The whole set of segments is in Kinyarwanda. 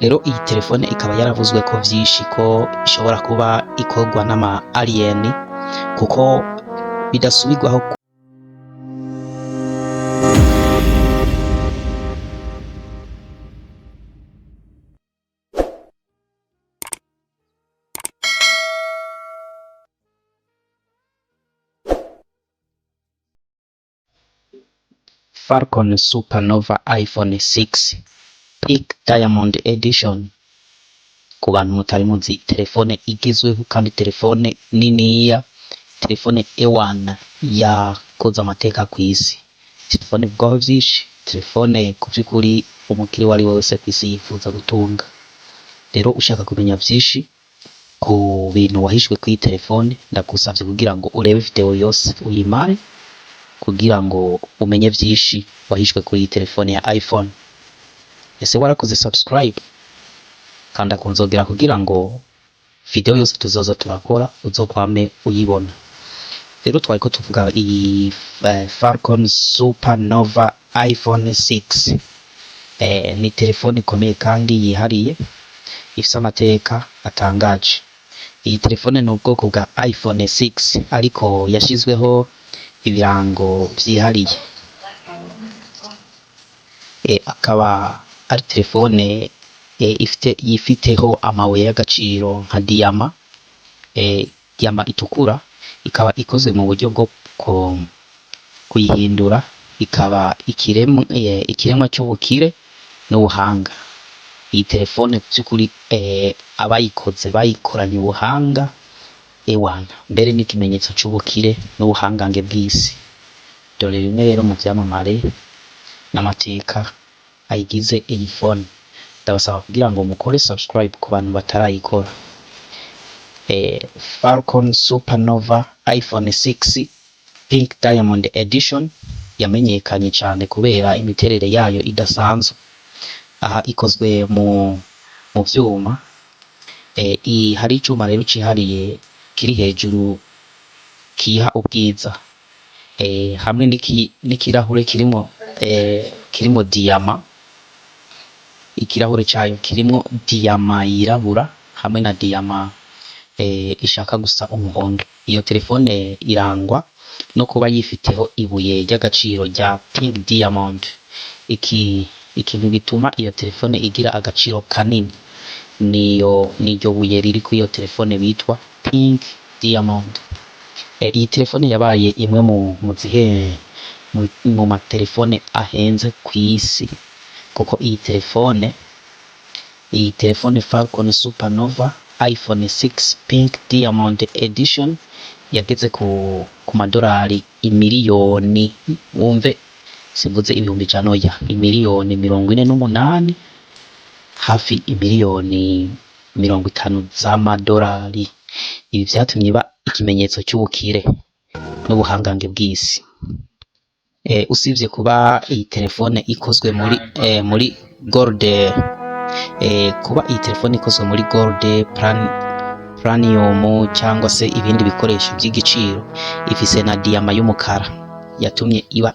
Rero iyi telefone ikaba yaravuzwe ko vyinshi ko ishobora kuba ikorwa n'ama alien kuko bidasubirwaho. Falcon Supernova iPhone 6 Peak Diamond Edition. Ku bantu mutari muzi, telefone igezweho kandi telefone niniya, telefone A1 yakoze amateka kw'isi, telefone ivugwaho vyinshi, telefone ku vy'ukuri umukiri wari wese kw'isi yifuza gutunga. Rero ushaka kumenya vyinshi ku bintu wahishwe kuri telefone, ndagusavye kugira ngo urebe video yose uyimare kugira ngo umenye vyinshi wahishwe kuri telefone ya iPhone. Ese warakoze subscribe? Kanda kunzogera kugira ngo video yose tuzoza turakora uzokwame uyibona. Rero twariko tuvuga iyi Falcon Supernova iPhone 6. Ni telefone ikomeye kandi yihariye, ifise amateka atangaje. Iyi telefone ni ubwoko bwa iPhone 6 ariko yashizweho ibirango vyihariye. Akaba ari telefone yifiteho amabuye y'agaciro nka diyama, diyama itukura, ikaba ikoze mu buryo bwo kuyihindura ikaba ikiremwa cy'ubukire n'ubuhanga. Iyi telefone by'ukuri abayikoze bayikoranye ubuhanga ewana, mbere n'ikimenyetso cy'ubukire n'ubuhangange bw'isi. Dore bimwe rero mu vyamamare n'amateka ayigize iyi phone. Ndabasaba kugira ngo mukore subscribe ku bantu batarayikora. Falcon Supernova iPhone 6 Pink Diamond Edition yamenyekanye cyane kubera imiterere yayo idasanzwe. Aha ikozwe mu vyuma, hari icuma rero cihariye kiri hejuru kiha ubwiza, hamwe n'ikirahure kirimo diyama. Ikirahure cyayo kirimo diyama yirabura hamwe na diyama ishaka gusa umuhondo. Iyo telefone irangwa no kuba yifiteho ibuye ry'agaciro rya Pink Diamond. Ikintu gituma iyo telefone igira agaciro kanini niryo buye riri kuri iyo telefone bitwa Pink Diamond. Iyi telefone yabaye imwe mu matelefone ahenze kw'isi, kuko iyi telefone Falcon Supernova iPhone 6 Pink Diamond Edition yageze ku madolari imiliyoni, wumve sivuze ibihumbi janoya, imiliyoni 48, hafi imiliyoni 50 z'amadolari. Ibi vyatumye iba ikimenyetso cy'ubukire n'ubuhangange bw'isi. Usibye kuba iyi telefone ikozwe muri gold, kuba iyi telefone ikozwe muri gold planium cyangwa se ibindi bikoresho by'igiciro, ifise na diyama y'umukara yatumye iba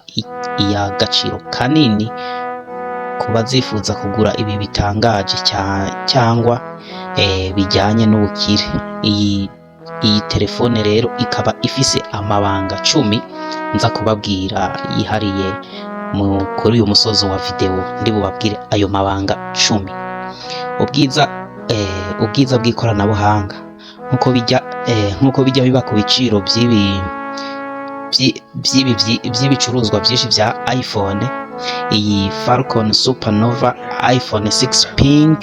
iy'agaciro kanini kuba zifuza kugura ibi bitangaje cyangwa bijyanye n'ubukire. Iyi telefone rero ikaba ifise amabanga 10 nza kubabwira yihariye kuri uyu musozo wa video. Ndi bubabwire ayo mabanga 10. Ubwiza bw'ikoranabuhanga nkuko bijya biba ku biciro by'ibicuruzwa byinshi bya iPhone. Iyi Falcon Supernova iPhone 6 Pink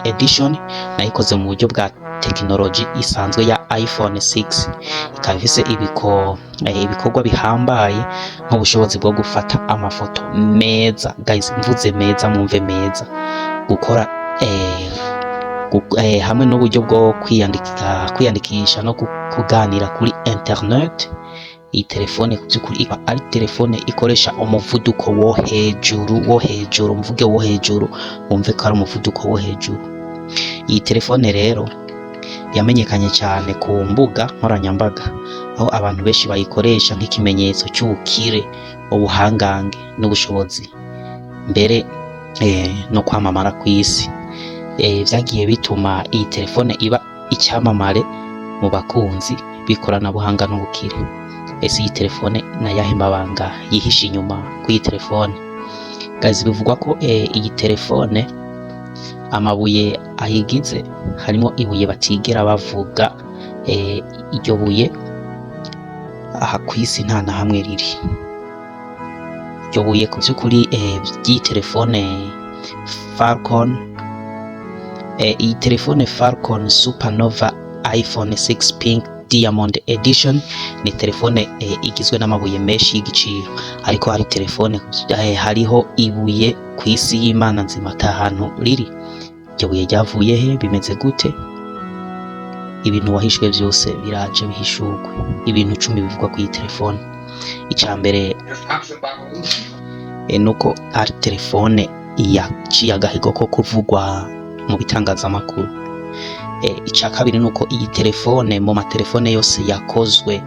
Edition nayikoze mu buryo bwa technology isanzwe ya iPhone 6. Ikaba ifise ibikorwa bihambaye nk'ubushobozi bwo gufata amafoto meza. Guys, mvuze meza mwumve meza, gukora hamwe n'uburyo bwo kwiyandikisha no kuganira kuri internet. Iyi telefone by'ukuri iba ari telefone ikoresha umuvuduko wo hejuru, mvuge wo hejuru, wumve ko ari umuvuduko wo hejuru. Iyi telefone rero yamenyekanye cyane ku mbuga nkoranyambaga, aho abantu benshi bayikoresha nk'ikimenyetso cy'ubukire, ubuhangange n'ubushobozi, mbere no kwamamara kw'isi. vyagiye bituma iyi telefone iba icyamamare mu bakunzi b'ikoranabuhanga n'ubukire. Ese iyi telefone nayahe mabanga yihishe inyuma kw'iyi telefone? Guys, bivugwa ko iyi telefone amabuye ayigize harimo ibuye batigera bavuga. Iryo buye aha kw'isi nta na hamwe riri. Iryo buye ku by'ukuri by'iyi telefone Falcon, iyi telefone Falcon Supernova iPhone 6 Pink Diamond Edition ni telefone igizwe n'amabuye menshi y'igiciro, ariko hari telefone hariho ibuye ku isi y'Imana nzima ata hantu riri. Iryo buye ryavuye he? Bimeze gute? Ibintu wahishwe byose biraje bihishurwe. Ibintu 10 bivugwa ku iyi telefone. Icya mbere nuko ari telefone yaciye agahigo ko kuvugwa mu bitangazamakuru. Icya kabiri nuko iyi telefone mu matelefone yose yakozwe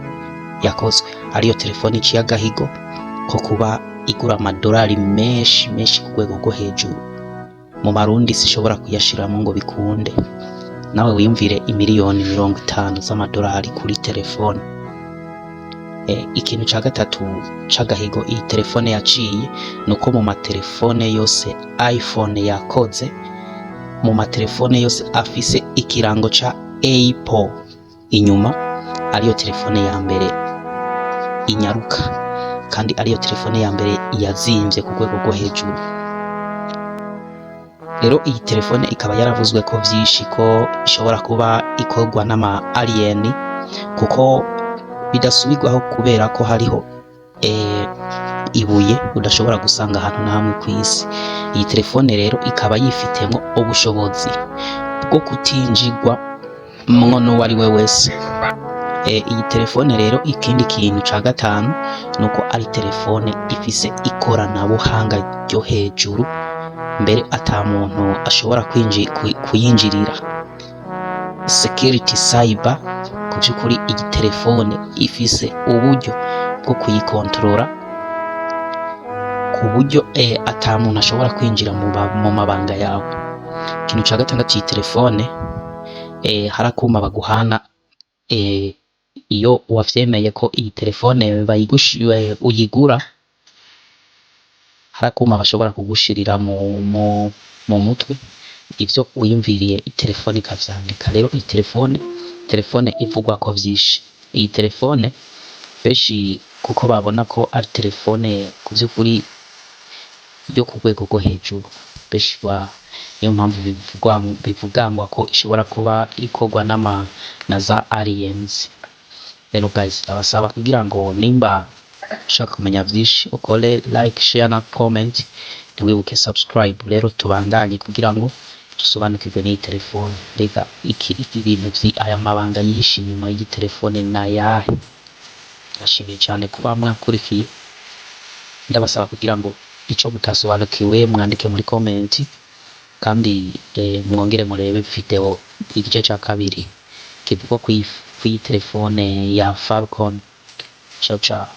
ariyo telefone iciye agahigo ko kuba igura amadolari menshi ku rwego rwo hejuru. Mu marundi sishobora kuyashiramo ngo bikunde. Nawe wiyumvire imiliyoni 50 z'amadolari kuri telefone. Ikintu cya gatatu c'agahigo iyi telefone yaciye nuko mu matelefone yose iPhone yakoze, mu matelefone yose afise ikirango ca Apple inyuma, ariyo telefone ya mbere inyaruka kandi ariyo telefone ya mbere yazimvye ku rwego rwo hejuru. Rero iyi telefone ikaba yaravuzwe ko vyinshi ko ishobora kuba ikorwa n'ama alien, kuko bidasubirwaho kubera ko hariho ibuye udashobora gusanga ahantu na hamwe ku isi. Iyi telefone rero ikaba yifitemo ubushobozi bwo kutinjirwa mwo n'uwari we wese. Iyi telefone rero ikindi kintu ca gatanu nuko ari telefone ifise ikoranabuhanga ryo hejuru, mbere ata muntu ashobora kuyinjirira. Security cyber, ku by'ukuri iyi telefone ifise uburyo bwo kuyikontorora ku buryo ata muntu ashobora kwinjira mu mabanga yawe. Ikintu cya gatandatu iyi telefone harakuma baguhana iyo wavyemeye ko iyi telefone uyigura, harakuma bashobora kugushirira mu mutwe ivyo wiyumviriye telefone ikavyandika. Rero iyi telefone ivugwa ko vyinshi. Iyi telefone benshi kuko babona ko ari telefone ku by'ukuri yo ku rwego rwo hejuru, benshi niyo mpamvu bivugangwa ko ishobora kuba ikorwa na za aliens. Rero guys, abasaba kugira ngo nimba ushaka kumenya vyinshi ukore like, share na comment, ntiwibuke subscribe. Rero tubandanye kugira ngo dusobanukirwe n'iyi telefone. Reka ibintu aya mabanga yihishe inyuma y'iyi telefone nayahe? Ndashimiye cyane kuba mwakurikiye. Ndabasaba kugira ngo ico mutasobanukiwe mwandike muri comment, kandi mwongere murebe video igice ca kabiri kivuga ku iyi telefone ya Falcon. Ciao ciao.